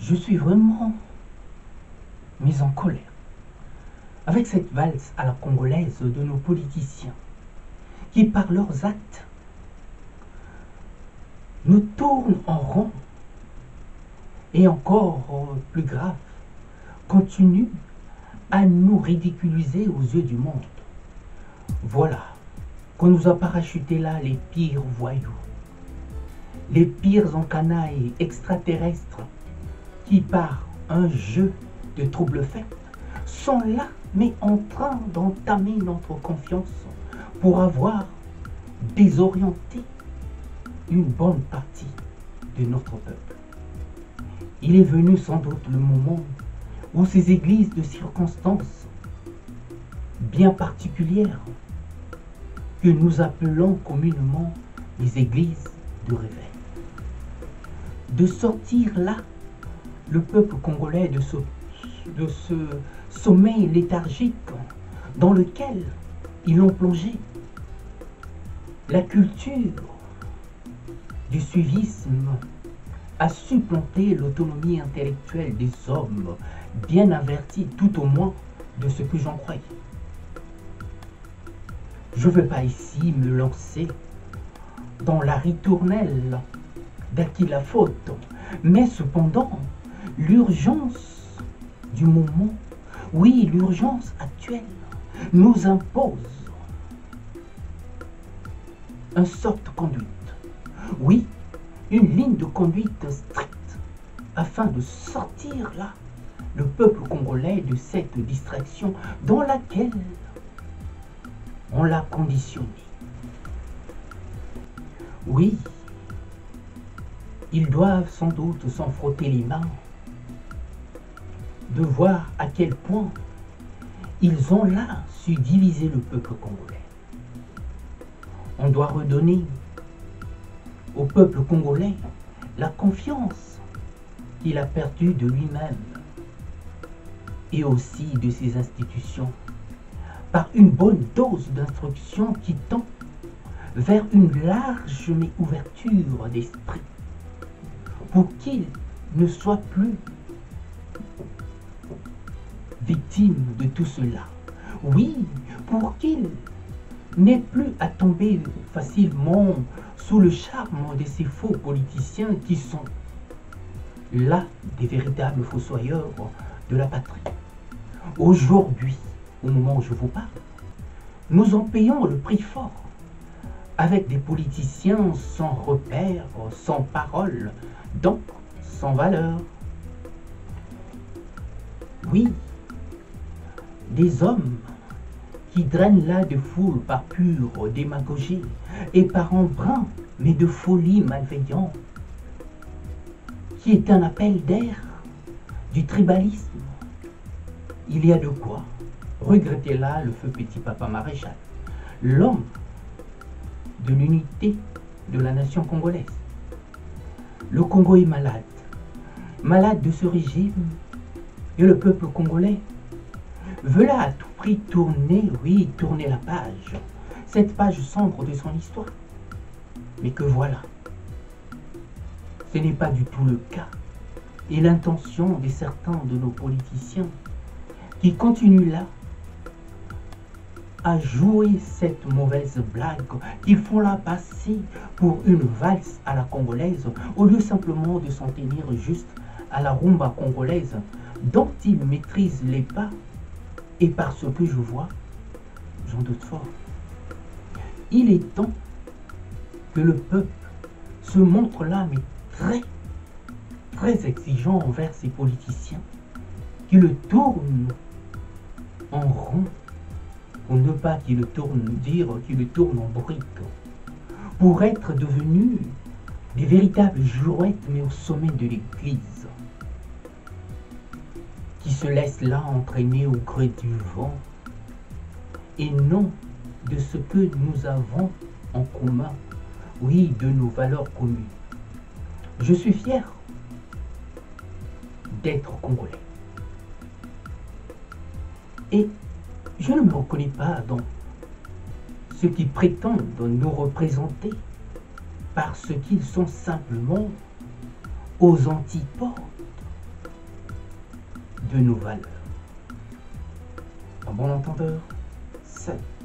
Je suis vraiment mis en colère avec cette valse à la congolaise de nos politiciens qui, par leurs actes, nous tournent en rond et encore plus grave, continuent à nous ridiculiser aux yeux du monde. Voilà qu'on nous a parachuté là les pires voyous, les pires encanailles extraterrestres qui, par un jeu de trouble-fête, sont là, mais en train d'entamer notre confiance pour avoir désorienté une bonne partie de notre peuple. Il est venu sans doute le moment où ces églises de circonstances bien particulières, que nous appelons communément les églises de réveil, de sortir là le peuple congolais de ce sommeil léthargique dans lequel ils l'ont plongé. La culture du suivisme a supplanté l'autonomie intellectuelle des hommes bien avertis, tout au moins de ce que j'en croyais. Je ne veux pas ici me lancer dans la ritournelle d'à qui la faute, mais cependant, l'urgence du moment, oui, l'urgence actuelle, nous impose une sorte de conduite. Oui, une ligne de conduite stricte afin de sortir là le peuple congolais de cette distraction dans laquelle on l'a conditionné. Oui, ils doivent sans doute s'en frotter les mains, de voir à quel point ils ont là su diviser le peuple congolais. On doit redonner au peuple congolais la confiance qu'il a perdue de lui-même et aussi de ses institutions par une bonne dose d'instruction qui tend vers une large ouverture d'esprit pour qu'il ne soit plus victime de tout cela. Oui, pour qu'il n'ait plus à tomber facilement sous le charme de ces faux politiciens qui sont là des véritables fossoyeurs de la patrie. Aujourd'hui, au moment où je vous parle, nous en payons le prix fort avec des politiciens sans repères, sans parole, donc sans valeur. Oui, des hommes qui drainent là de foule par pure démagogie et par emprunt, mais de folie malveillante, qui est un appel d'air du tribalisme. Il y a de quoi regretter là le feu petit papa maréchal, l'homme de l'unité de la nation congolaise. Le Congo est malade, malade de ce régime, et le peuple congolais veut là à tout prix tourner, oui, tourner la page, cette page sombre de son histoire. Mais que voilà, ce n'est pas du tout le cas. Et l'intention de certains de nos politiciens qui continuent là à jouer cette mauvaise blague, qui font la passer pour une valse à la congolaise, au lieu simplement de s'en tenir juste à la rumba congolaise, dont ils maîtrisent les pas, et par ce que je vois, j'en doute fort. Il est temps que le peuple se montre là, mais très exigeant envers ces politiciens, qui le tournent en rond, pour ne pas qu'il le tourne, dire qu'il le tourne en briques, pour être devenus des véritables jouettes, mais au sommet de l'église, qui se laissent là entraîner au gré du vent, et non de ce que nous avons en commun, oui, de nos valeurs communes. Je suis fier d'être congolais. Et je ne me reconnais pas dans ceux qui prétendent nous représenter parce qu'ils sont simplement aux antipodes de nos valeurs. En bon entendeur, salut.